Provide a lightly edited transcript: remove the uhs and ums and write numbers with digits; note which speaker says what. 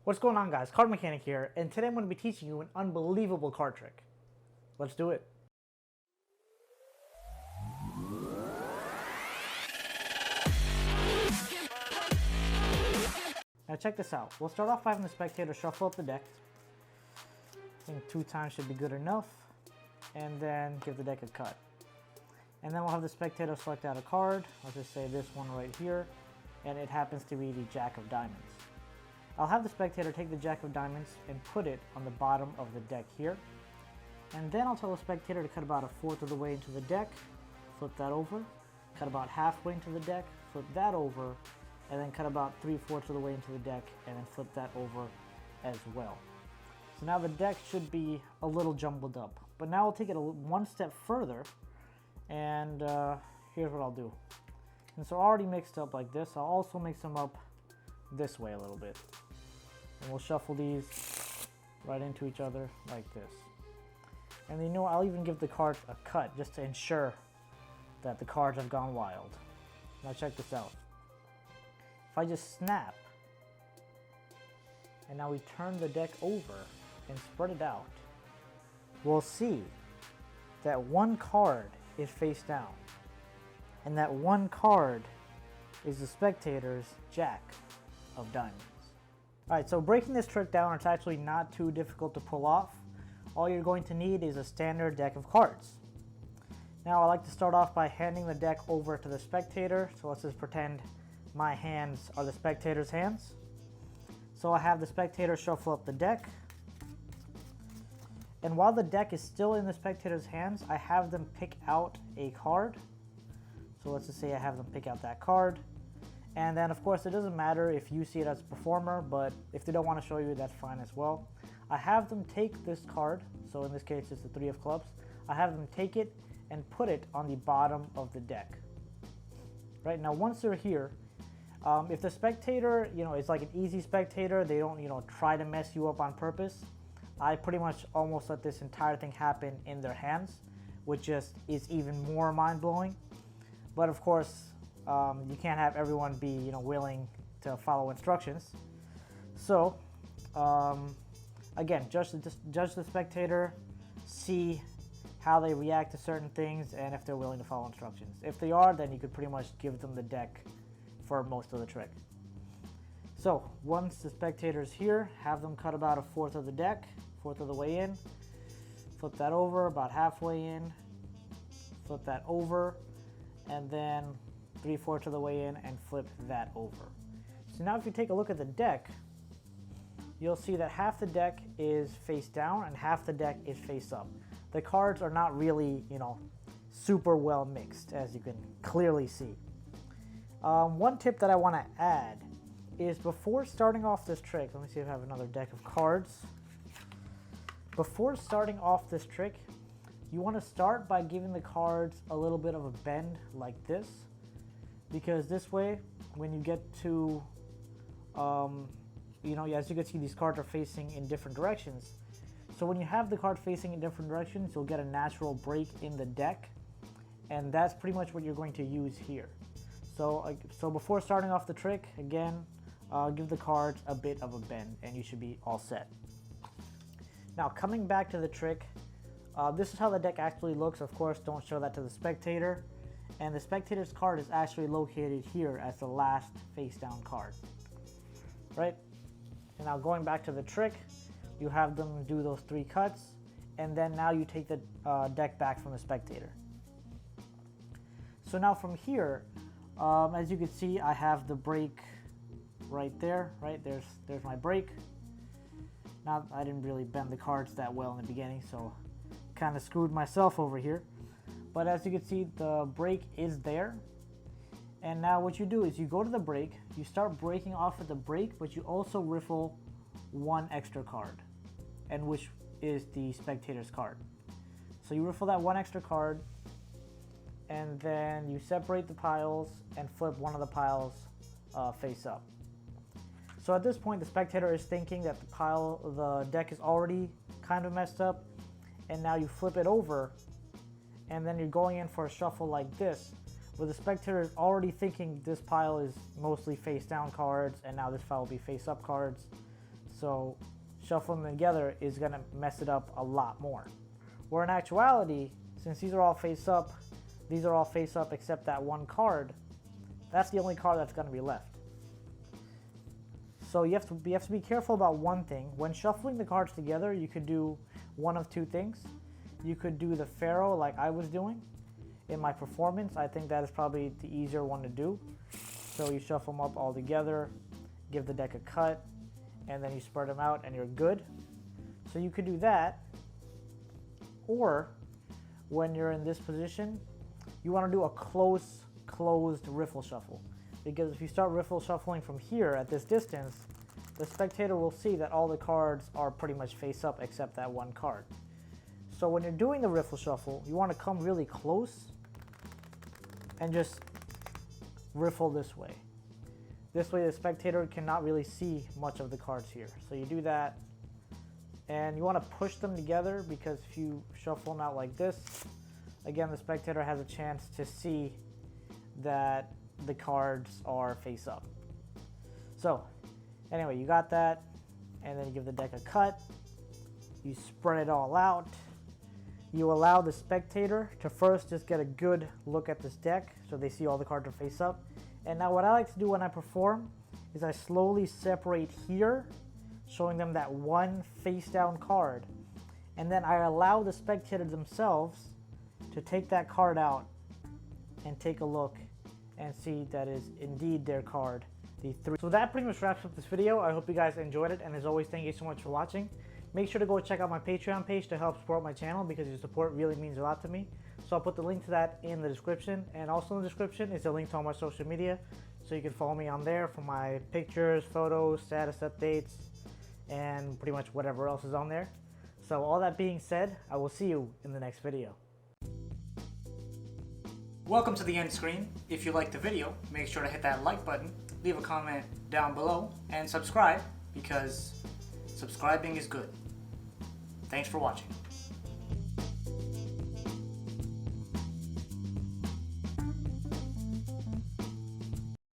Speaker 1: What's going on, guys? CardMechanic here, and today I'm going to be teaching you an unbelievable card trick. Let's do it. Now check this out. We'll start off by having the spectator shuffle up the deck. I think 2 times should be good enough. And then give the deck a cut. And then we'll have the spectator select out a card. Let's just say this one right here. And it happens to be the Jack of Diamonds. I'll have the spectator take the Jack of Diamonds and put it on the bottom of the deck here. And then I'll tell the spectator to cut about 1/4 of the way into the deck, flip that over, cut about halfway into the deck, flip that over, and then cut about 3/4 of the way into the deck and then flip that over as well. So now the deck should be a little jumbled up. But now I'll take it one step further, and here's what I'll do. Since they're already mixed up like this, I'll also mix them up this way a little bit. And we'll shuffle these right into each other like this. And you know, I'll even give the cards a cut just to ensure that the cards have gone wild. Now check this out. If I just snap, and now we turn the deck over and spread it out, we'll see that one card is face down. And that one card is the spectator's Jack of Diamonds. Alright, so breaking this trick down, it's actually not too difficult to pull off. All you're going to need is a standard deck of cards. Now I like to start off by handing the deck over to the spectator. So let's just pretend my hands are the spectator's hands. So I have the spectator shuffle up the deck. And while the deck is still in the spectator's hands, I have them pick out a card. So let's just say I have them pick out that card. And then of course it doesn't matter if you see it as a performer, but if they don't want to show you, that's fine as well. I have them take this card, so in this case it's the 3 of clubs. I have them take it and put it on the bottom of the deck. Right, now once they're here, if the spectator, is like an easy spectator, they don't, try to mess you up on purpose, I pretty much almost let this entire thing happen in their hands, which just is even more mind-blowing. But of course, you can't have everyone be, willing to follow instructions. So, again, judge the spectator, see how they react to certain things, and if they're willing to follow instructions. If they are, then you could pretty much give them the deck for most of the trick. So, once the spectator's here, have them cut about 1/4 of the deck, 1/4 of the way in, flip that over, about halfway in, flip that over, and then 3/4 of the way in and flip that over. So now if you take a look at the deck, you'll see that half the deck is face down and half the deck is face up. The cards are not really, super well mixed, as you can clearly see. One tip that I want to add is before starting off this trick, let me see if I have another deck of cards. Before starting off this trick, you want to start by giving the cards a little bit of a bend like this. Because this way, when you get to, as you can see, these cards are facing in different directions. So when you have the card facing in different directions, you'll get a natural break in the deck. And that's pretty much what you're going to use here. So before starting off the trick, again, give the cards a bit of a bend and you should be all set. Now coming back to the trick, this is how the deck actually looks. Of course, don't show that to the spectator. And the spectator's card is actually located here as the last face down card, right? And now going back to the trick, you have them do those 3 cuts, and then now you take the deck back from the spectator. So now from here, as you can see, I have the break right there, right? There's my break. Now I didn't really bend the cards that well in the beginning, so kind of screwed myself over here. But as you can see, the break is there. And now what you do is you go to the break, you start breaking off at the break, but you also riffle 1 extra card, and which is the spectator's card. So you riffle that 1 extra card, and then you separate the piles and flip one of the piles face up. So at this point, the spectator is thinking that the deck is already kind of messed up, and now you flip it over, and then you're going in for a shuffle like this, where the spectator is already thinking this pile is mostly face down cards, and now this pile will be face up cards. So shuffling them together is gonna mess it up a lot more. Where in actuality, since these are all face up except that one card, that's the only card that's gonna be left. So you have to be careful about one thing. When shuffling the cards together, you could do one of two things. You could do the faro like I was doing. In my performance, I think that is probably the easier one to do. So you shuffle them up all together, give the deck a cut, and then you spread them out and you're good. So you could do that. Or when you're in this position, you want to do a closed riffle shuffle. Because if you start riffle shuffling from here at this distance, the spectator will see that all the cards are pretty much face up except that one card. So when you're doing the riffle shuffle, you want to come really close and just riffle this way. This way the spectator cannot really see much of the cards here. So you do that, and you want to push them together, because if you shuffle them out like this, again, the spectator has a chance to see that the cards are face up. So anyway, you got that, and then you give the deck a cut, you spread it all out, you allow the spectator to first just get a good look at this deck so they see all the cards are face up. And now what I like to do when I perform is I slowly separate here, showing them that one face down card, and then I allow the spectators themselves to take that card out and take a look and see that is indeed their card, the 3. So that pretty much wraps up this video. I hope you guys enjoyed it, and as always, thank you so much for watching. Make sure to go check out my Patreon page to help support my channel, because your support really means a lot to me. So I'll put the link to that in the description, and also in the description is a link to all my social media, so you can follow me on there for my pictures, photos, status updates, and pretty much whatever else is on there. So all that being said, I will see you in the next video. Welcome to the end screen. If you liked the video, make sure to hit that like button, leave a comment down below, and subscribe, because subscribing is good. Thanks for watching.